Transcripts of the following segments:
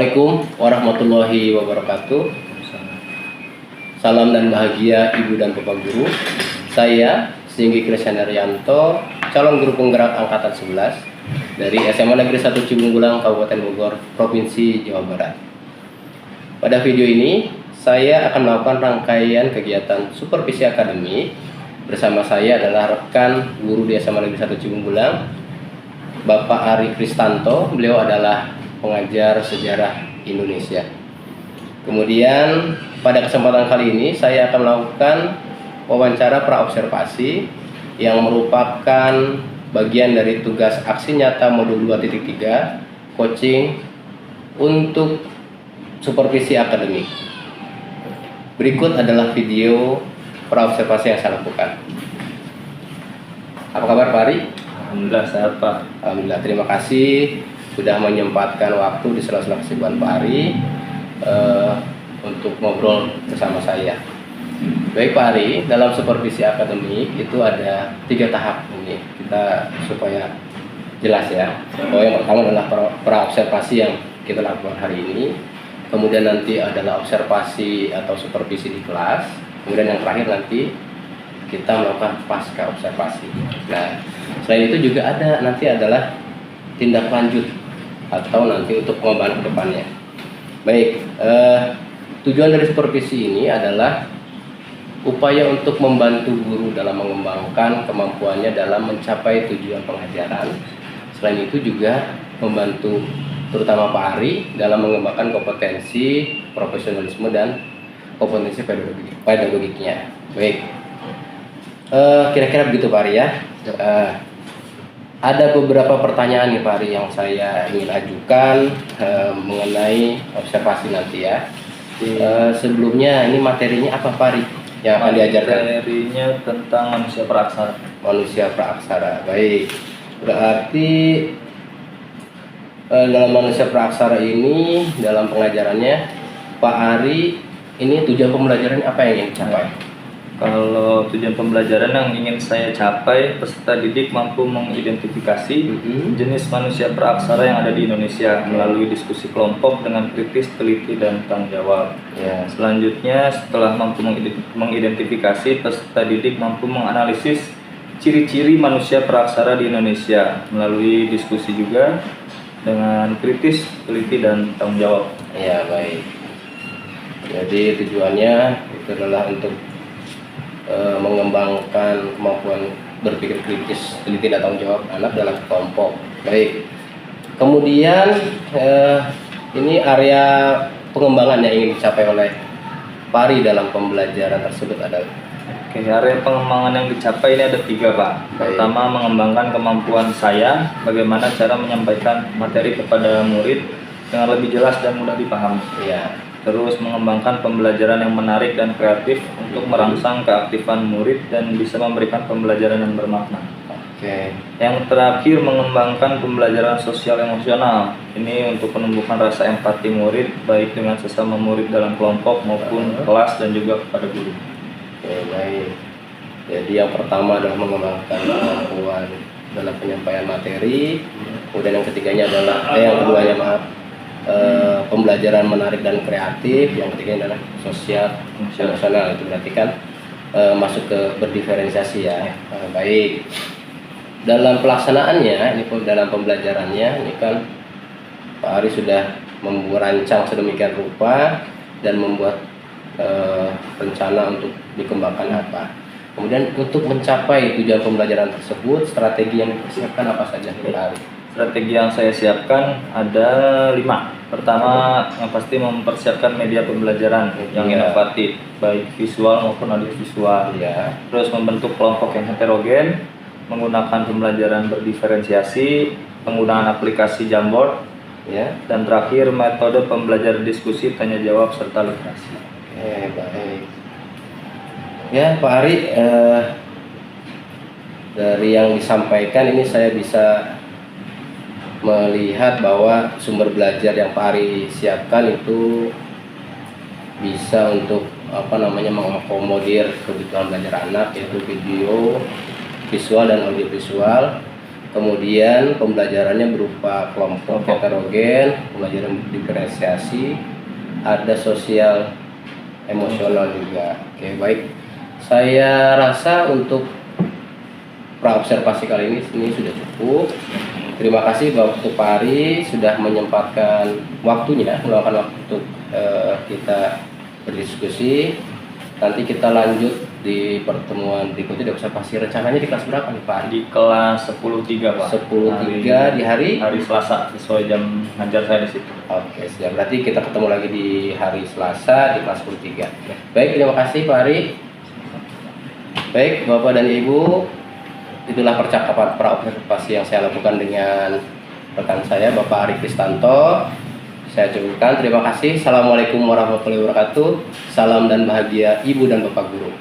Assalamualaikum warahmatullahi wabarakatuh. Salam dan bahagia Ibu dan Bapak Guru. Saya Singgi Krisyanaryanto, calon guru penggerak angkatan 11 dari SMA Negeri 1 Cibunggulang, Kabupaten Bogor, Provinsi Jawa Barat. Pada video ini, saya akan melakukan rangkaian kegiatan supervisi akademik. Bersama saya adalah rekan guru di SMA Negeri 1 Cibunggulang, Bapak Ari Kristanto. Beliau adalah pengajar sejarah Indonesia. Kemudian pada kesempatan kali ini saya akan melakukan wawancara praobservasi yang merupakan bagian dari tugas aksi nyata modul 2.3 coaching untuk supervisi akademik. Berikut adalah video praobservasi yang saya lakukan. Apa kabar Pak Ari? Alhamdulillah sehat Pak. Alhamdulillah, terima kasih sudah menyempatkan waktu di sela-sela kesibukan Pak Ari untuk ngobrol bersama saya. Baik Pak Ari, dalam supervisi akademik itu ada 3 tahap ini, kita supaya jelas ya. Bahwa yang pertama adalah praobservasi yang kita lakukan hari ini, kemudian nanti adalah observasi atau supervisi di kelas, kemudian yang terakhir nanti kita melakukan pasca observasi. Nah, selain itu juga ada nanti adalah tindak lanjut atau nanti untuk pengembangan ke depannya. Baik, tujuan dari supervisi ini adalah upaya untuk membantu guru dalam mengembangkan kemampuannya dalam mencapai tujuan pengajaran. Selain itu juga membantu terutama Pak Ari dalam mengembangkan kompetensi, profesionalisme dan kompetensi pedagogiknya. Baik, kira-kira begitu Pak Ari ya. Ada beberapa pertanyaan nih Pak Ari yang saya ingin ajukan mengenai observasi nanti ya. Sebelumnya ini materinya apa Pak Ari yang akan diajarkan? Materinya tentang manusia praaksara. Manusia praaksara, baik. Berarti dalam manusia praaksara ini dalam pengajarannya Pak Ari ini tujuan pembelajaran apa yang ingin dicapai? Kalau tujuan pembelajaran yang ingin saya capai, peserta didik mampu mengidentifikasi jenis manusia praaksara yang ada di Indonesia melalui diskusi kelompok dengan kritis, teliti, dan tanggung jawab. Ya. Selanjutnya, setelah mampu mengidentifikasi, peserta didik mampu menganalisis ciri-ciri manusia praaksara di Indonesia melalui diskusi juga dengan kritis, teliti, dan tanggung jawab. Ya, baik. Jadi tujuannya itu adalah untuk mengembangkan kemampuan berpikir kritis, teliti, dan tanggung jawab anak dalam kelompok. Baik. Kemudian ini area pengembangan yang ingin dicapai oleh Pak Ari dalam pembelajaran tersebut adalah. Oke, area pengembangan yang dicapai ini ada 3 Pak. Pertama, mengembangkan kemampuan saya, bagaimana cara menyampaikan materi kepada murid dengan lebih jelas dan mudah dipahami. Ya. Terus mengembangkan pembelajaran yang menarik dan kreatif untuk merangsang keaktifan murid dan bisa memberikan pembelajaran yang bermakna. Oke. Yang terakhir, mengembangkan pembelajaran sosial emosional. Ini untuk menumbuhkan rasa empati murid baik dengan sesama murid dalam kelompok maupun kelas dan juga kepada guru. Oke, baik. Jadi yang pertama adalah mengembangkan kemampuan dalam penyampaian materi. Kemudian yang ketiganya adalah yang keduanya pembelajaran menarik dan kreatif. Yang ketiga adalah sosial emosional. Itu berarti kan masuk ke berdiferensiasi ya. Baik. Dalam pelaksanaannya, ini dalam pembelajarannya, ini kan Pak Ari sudah merancang sedemikian rupa dan membuat rencana untuk dikembangkan apa. Kemudian untuk mencapai tujuan pembelajaran tersebut, strategi yang dipersiapkan apa saja Pak Ari? Strategi yang saya siapkan ada 5. Pertama, yang pasti mempersiapkan media pembelajaran yang inovatif, baik visual maupun audiovisual. Ya. Terus membentuk kelompok yang heterogen, menggunakan pembelajaran berdiferensiasi, penggunaan aplikasi Jamboard, Ya. dan terakhir metode pembelajaran diskusi, tanya jawab, serta literasi. Oke, baik. Ya Pak Ari, dari yang disampaikan ini saya bisa melihat bahwa sumber belajar yang Pak Ari siapkan itu bisa untuk mengakomodir kebutuhan belajar anak, yaitu video, visual dan audiovisual. Kemudian pembelajarannya berupa kelompok heterogen, pembelajaran diferensiasi, ada sosial emosional juga. Oke, baik. Saya rasa untuk praobservasi kali ini sudah cukup. Terima kasih Bapak Ari sudah menyempatkan waktunya, meluangkan waktu untuk kita berdiskusi. Nanti kita lanjut di pertemuan berikutnya. Observasi rencananya di kelas berapa nih Pak Ari? Di kelas 10.3 Pak. 10.3 di hari Selasa, sesuai jam ngajar saya di situ. Oke, siap. Berarti kita ketemu lagi di hari Selasa di kelas 10.3. Baik, terima kasih Pak Ari. Baik, Bapak dan Ibu, itulah percakapan praobservasi yang saya lakukan dengan rekan saya Bapak Ari Kristanto. Saya cukupkan. Terima kasih. Assalamualaikum warahmatullahi wabarakatuh. Salam dan bahagia Ibu dan Bapak Guru.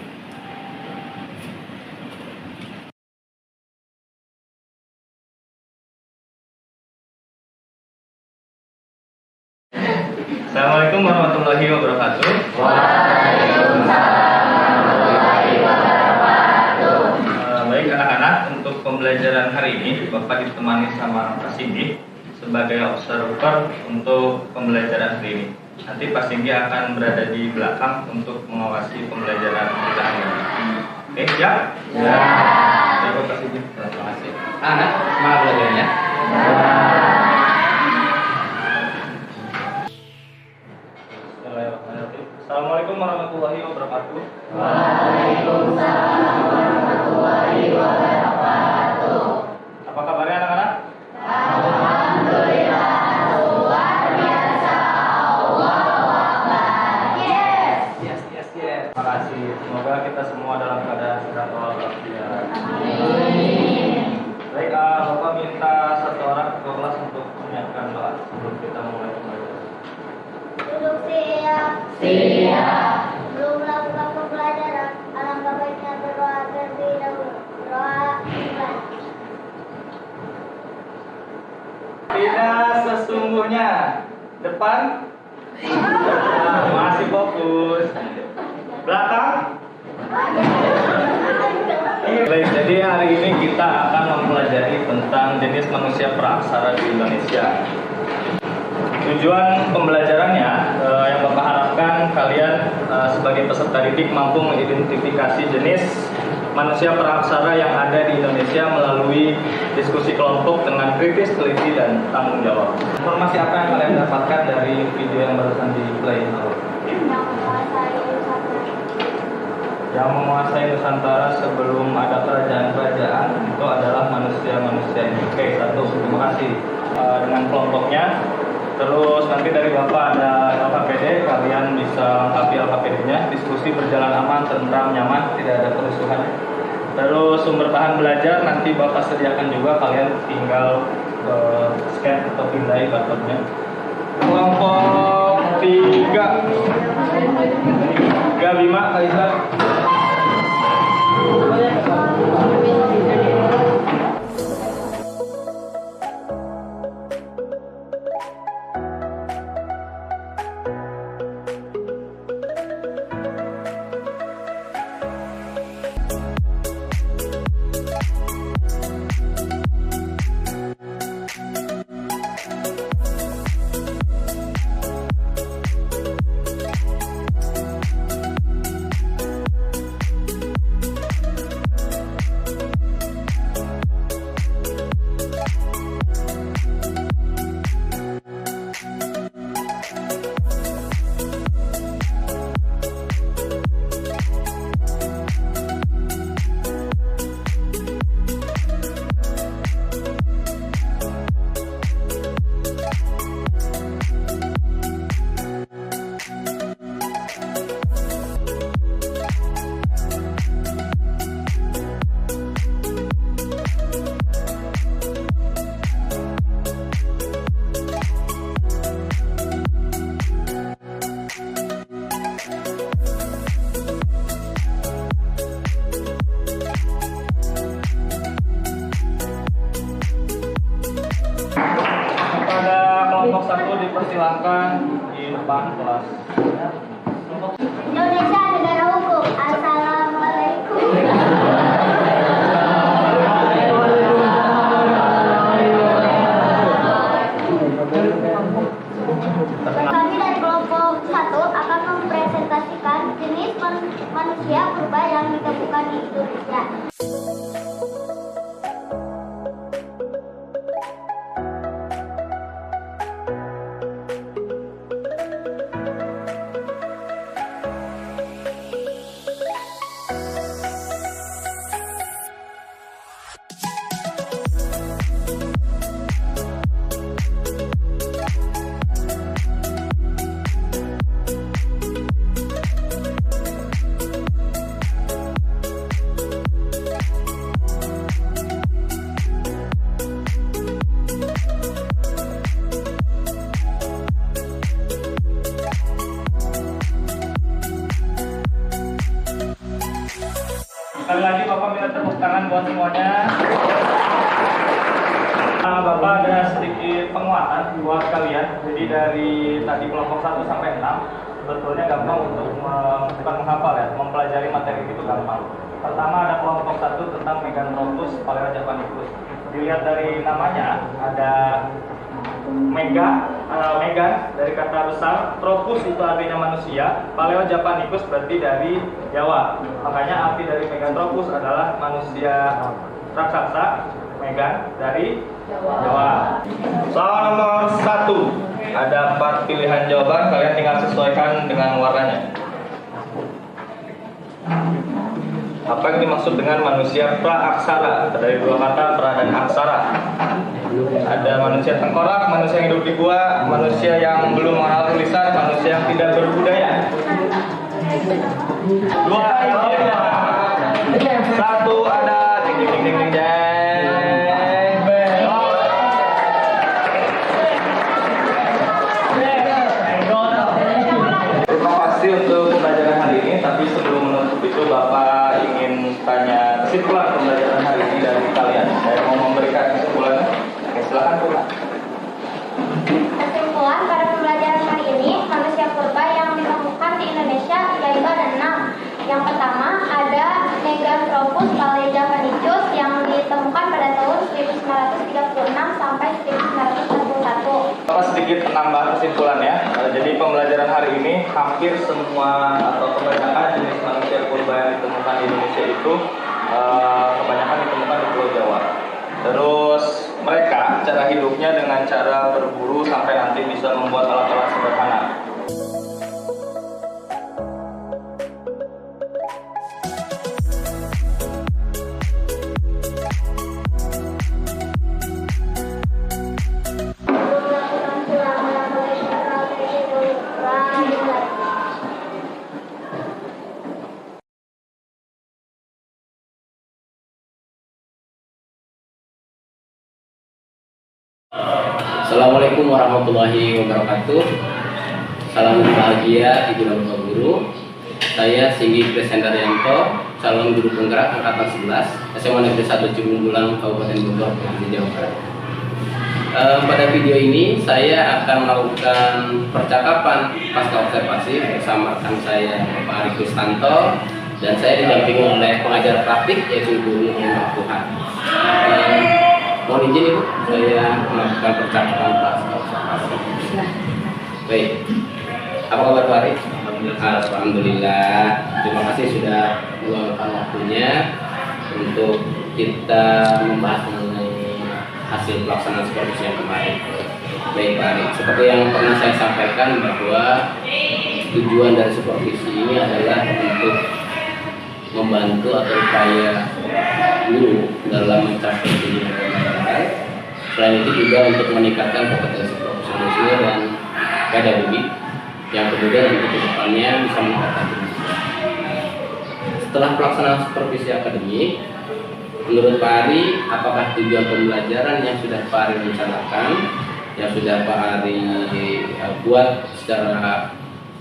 Assalamualaikum warahmatullahi wabarakatuh. Baik anak-anak, untuk pembelajaran hari ini Bapak ditemani sama Pak Singgi sebagai observer untuk pembelajaran hari ini. Nanti Pak Singgi akan berada di belakang untuk mengawasi pembelajaran kita hari ini. Oke, siap? Ya. Baik, Pak Singgi. Terima kasih. Anak, semangat belajarnya. Assalamualaikum warahmatullahi wabarakatuh. Waalaikumsalam warahmatullahi wabarakatuh. Apa kabarnya anak-anak? Alhamdulillah, luar biasa. Allahu Akbar. Yes. Terima kasih. Semoga kita semua dalam keadaan sehat walafiat. Amin. Baik, Bapak minta satu orang ke kelas untuk menyiapkan doa sebelum kita mulai pembelajaran. Duduk siap. Siap. Belum melakukan pembelajaran, alangkah baiknya berdoa terlebih dahulu. Doa ibadah. Tidak sesungguhnya. Depan. Masih fokus. Belakang. Baik, jadi hari ini kita akan mempelajari tentang jenis manusia praaksara di Indonesia. Tujuan pembelajarannya yang Bapak harapkan kalian sebagai peserta didik mampu mengidentifikasi jenis manusia praaksara yang ada di Indonesia melalui diskusi kelompok dengan kritis, teliti, dan tanggung jawab. Informasi apa yang kalian dapatkan dari video yang barusan di play? Yang menguasai Nusantara sebelum ada kerajaan-kerajaan itu adalah manusia-manusia ini. Oke, satu, terima kasih. Dengan kelompoknya. Terus nanti dari Bapak ada LKPD, kalian bisa lengkapi LKPD-nya. Diskusi berjalan aman, tentram, nyaman, tidak ada kerusuhan. Terus sumber bahan belajar nanti Bapak sediakan juga, kalian tinggal scan atau pindai barcode-nya. Kelompok 3 Bima, Kalisa. Kelompok 1 dipersilahkan di depan kelas. Indonesia negara hukum. Assalamualaikum. manusia purba yang ditemukan di Indonesia. Sekali lagi Bapak minta tepuk tangan buat semuanya. Bapak ada sedikit penguatan buat kalian. Jadi dari tadi kelompok 1 sampai 6 sebetulnya gampang untuk bukan menghafal ya, mempelajari materi itu gampang. Pertama ada kelompok 1 tentang Meganthropus paleojapanicus. Dilihat dari namanya ada megan dari kata besar, tropus itu artinya manusia, paleojapanicus berarti dari Jawa. Makanya arti dari Meganthropus adalah manusia raksasa, megan dari Jawa. Soal nomor 1, ada 4 pilihan jawaban, kalian tinggal sesuaikan dengan warnanya. Apa yang dimaksud dengan manusia praaksara? Dari dua kata, pra dan aksara. Ada manusia tengkorak, manusia yang hidup di gua, manusia yang belum mengenal tulisan, manusia yang tidak berbudaya. 2 jawabannya. 1 ada ding ding ding ding jeng. Terima kasih untuk pembelajaran hari ini, tapi sebelum menutup itu Bapak ingin tanya kesimpulan pembelajaran hari ini dari kalian. Saya mau memberikan kesimpulannya. Oke, silakan Pak. Kesimpulan pada pembelajaran hari ini, manusia purba yang ditemukan di Indonesia yaitu ada 6. Yang pertama ada Meganthropus paleojapanicus yang ditemukan pada tahun 1936 sampai 1941. Bapak sedikit menambah kesimpulan ya. Jadi pembelajaran hari ini hampir semua atau kebanyakan jenis manusia purba yang ditemukan di Indonesia itu kebanyakan ditemukan di Pulau Jawa. Terus mereka cara hidupnya dengan cara berburu sampai nanti bisa membuat alat-alat sederhana. Assalamualaikum warahmatullahi wabarakatuh. Salam bahagia Ibu dan Bapak Guru. Saya Singgi Krisyandaryanto, calon guru penggerak angkatan 11 SMA Negeri 1 Cibunggulang, Kabupaten Bogor, Provinsi Jawa Barat. Pada video ini saya akan melakukan percakapan pasca observasi bersama rekan saya Bapak Ari Kristanto, dan saya didampingi oleh pengajar praktik yaitu Guru Muhammad Tuhan. Mohon izin Ibu, saya melakukan percakapan pasca observasi. Baik, apa kabar Pak Ari? Alhamdulillah. Terima kasih sudah meluangkan waktunya untuk kita membahas mengenai hasil pelaksanaan supervisi yang kemarin. Baik Pak Ari, seperti yang pernah saya sampaikan bahwa tujuan dari supervisi ini adalah untuk membantu atau upaya guru dalam mencapai tujuan pembelajaran. Selain itu juga untuk meningkatkan kompetensi profesionalisme dan pedagogik yang kemudian untuk kedepannya bisa meningkatkan pendidikan. Setelah pelaksanaan supervisi akademik, menurut Pak Ari, apakah tujuan pembelajaran yang sudah Pak Ari rencanakan, yang sudah Pak Ari buat secara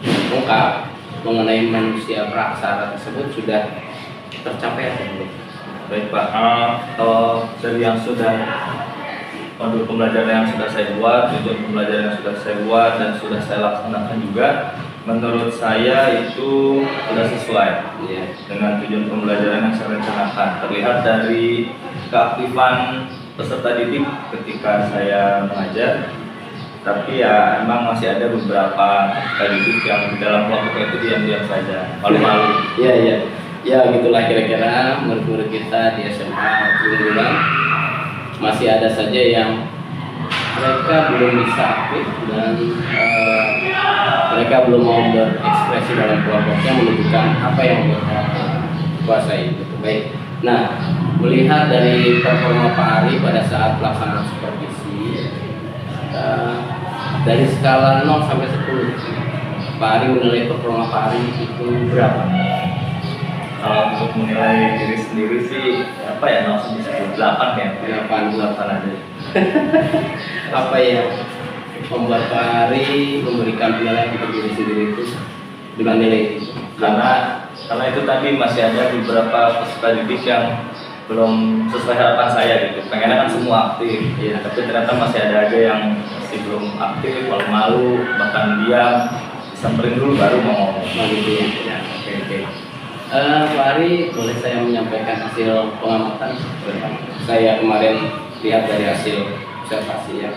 lengkap mengenai manusia praaksara tersebut sudah tercapai atau belum? Baik Pak, kalau dari yang sudah modul pembelajaran yang sudah saya buat, tujuan pembelajaran yang sudah saya buat dan sudah saya laksanakan juga, menurut saya itu sudah sesuai dengan tujuan pembelajaran yang saya rencanakan. Terlihat dari keaktifan peserta didik ketika saya mengajar, Tapi ya emang masih ada beberapa didik yang di dalam kelompoknya itu diam-diam saja, malu-malu. Iya, iya. Ya, gitulah kira-kira murid-murid kita di SMA unggulan. Masih ada saja yang mereka belum bisa aktif dan mereka belum mau berekspresi dalam kelompoknya menunjukkan apa yang mereka kuasai. Baik. Nah, melihat dari performa Pak Ari pada saat pelaksanaan supervisi, dari skala 0 sampai 10, Pak Ari menilai performa Pak Ari itu berapa? Kalau untuk menilai diri sendiri sih apa ya, 0 sampai 10, 8 ya, 8 aja. Apa yang membuat Pak Ari memberikan penilaian untuk diri sendiri itu dengan nilai itu? Karena itu tadi masih ada beberapa peserta didik yang belum sesuai harapan saya gitu. Pengennya kan semua aktif, ya, tapi ternyata masih ada aja yang masih belum aktif, malu, bahkan diam, samperin dulu baru mau ngomong. Gitu ya. Oke. Pak Ari, boleh saya menyampaikan hasil pengamatan? Saya kemarin lihat dari hasil observasi ya.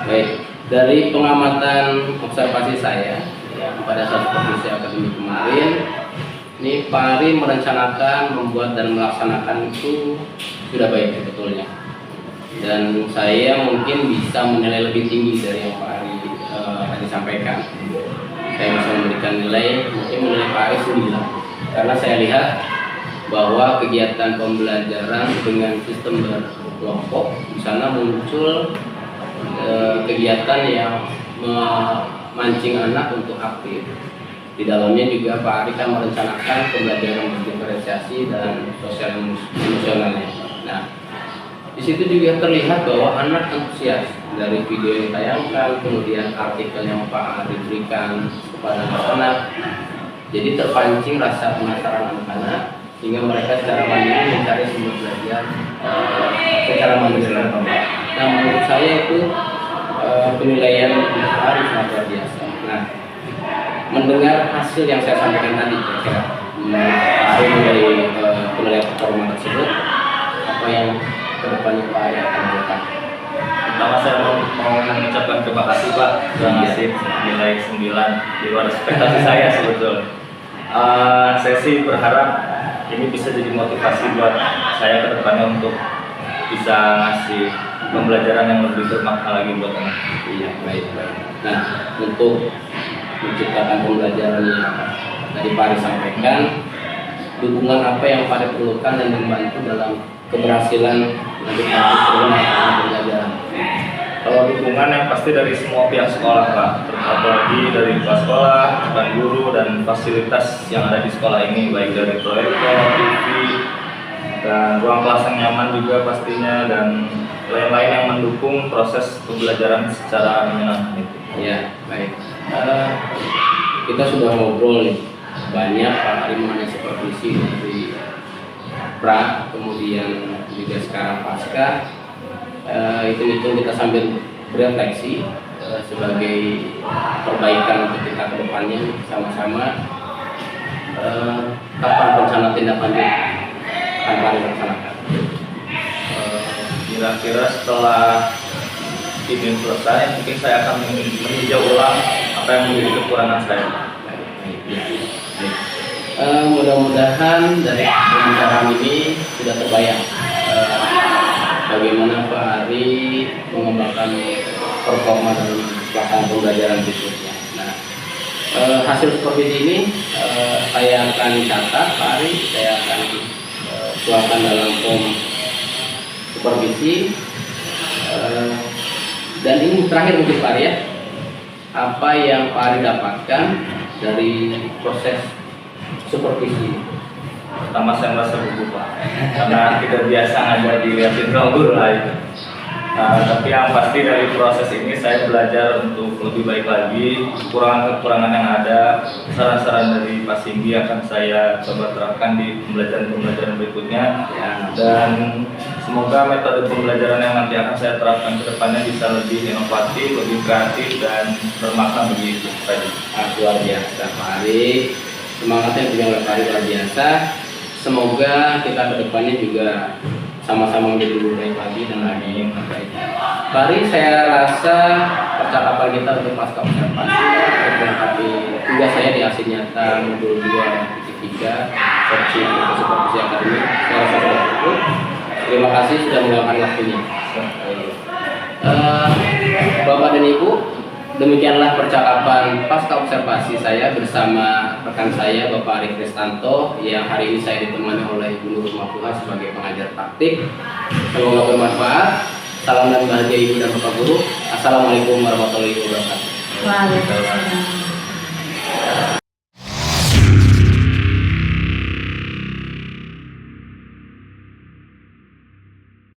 Baik, dari pengamatan observasi saya ya, pada saat supervisi akademik kemarin, ini Pak Ari merencanakan, membuat dan melaksanakan itu sudah baik sebetulnya. Dan saya mungkin bisa menilai lebih tinggi dari yang Pak Ari tadi sampaikan. Saya bisa memberikan nilai, mungkin menilai Pak Ari 9. Karena saya lihat bahwa kegiatan pembelajaran dengan sistem berkelompok di sana muncul kegiatan yang memancing anak untuk aktif. Di dalamnya juga Pak Ari kan merencanakan pembelajaran berdiferensiasi dan sosial emosionalnya. Nah, di situ juga terlihat bahwa anak antusias dari video yang ditayangkan, kemudian artikel yang Pak Ari berikan kepada anak. Jadi terpancing rasa penasaran anak-anak sehingga mereka secara mandiri mencari sumber belajar secara mandiri. Nah, menurut saya itu penilaian Pak Ari sangat luar biasa. Nah, mendengar hasil yang saya sampaikan tadi, kira-kira Pak Ari dari penilaian performa tersebut, apa yang kedepannya Pak Ari akan lakukan? Pertama saya mau mengucapkan terima kasih Pak sudah ngasih nilai 9 di luar ekspektasi saya sebetulnya. Saya sih berharap ini bisa jadi motivasi buat saya ke depannya untuk bisa ngasih pembelajaran yang lebih bermakna lagi buat anak. Iya, baik. Nah, untuk menciptakan pembelajaran yang tadi Pak Ari sampaikan, dukungan apa yang Pak Ari perlukan dan membantu dalam keberhasilan pembelajaran? Kalau dukungan yang pasti dari semua pihak sekolah Pak, apalagi dari kepala sekolah, dan guru dan fasilitas yang ada di sekolah ini, baik dari proyektor, TV, dan ruang kelas yang nyaman juga pastinya, dan lain-lain yang mendukung proses pembelajaran secara menyenangkan itu. Ya, baik. Kita sudah ngobrol nih banyak Pak Ari mengenai supervisi dari pra, kemudian juga sekarang pasca. Itu kita sambil berefleksi sebagai perbaikan untuk kita ke depannya sama-sama. Kapan rencana tindak lanjut akan Pak Ari laksanakan? Kira-kira setelah ini selesai, mungkin saya akan meninjau ulang apa yang menjadi kekurangan saya. Mudah-mudahan dari pembicaraan ini sudah terbayang bagaimana Pak Ari mengembangkan performa dalam pelaksanaan pembelajaran berikutnya. Nah, hasil supervisi ini saya akan catat Pak Ari, saya akan tuangkan dalam form supervisi. Dan ini terakhir mungkin Pak Ari ya, apa yang Pak Ari dapatkan dari proses supervisi? Pertama saya merasa gugup Pak, karena kita biasa ngajar dilihatin guru lah itu. Tapi yang pasti dari proses ini saya belajar untuk lebih baik lagi. Kekurangan-kekurangan yang ada, saran-saran dari Pak Singgi akan saya coba terapkan di pembelajaran berikutnya. Dan semoga metode pembelajaran yang nanti akan saya terapkan ke depannya bisa lebih inovatif, lebih kreatif, dan bermakna bagi kita. Luar biasa Pak Ari, semangatnya yang punya Pak Ari luar biasa. Semoga kita ke depannya juga sama-sama menjadi lebih baik lagi dan lagi yang terbaik. Pak Ari, saya rasa percakapan kita untuk pasca observasi untuk melengkapi tugas saya di aksi nyata modul 2.3 seksi supervisi akademik. Saya rasa sudah cukup. Terima kasih sudah meluangkan waktunya. Bapak dan Ibu, demikianlah percakapan pasca observasi saya bersama rekan saya Bapak Ari Kristanto yang hari ini saya ditemani oleh Ibu Nurul Mahfuha sebagai pengajar praktik. Semoga bermanfaat. Salam dan bahagia Ibu dan Bapak Guru. Assalamualaikum warahmatullahi wabarakatuh. Waalaikumsalam.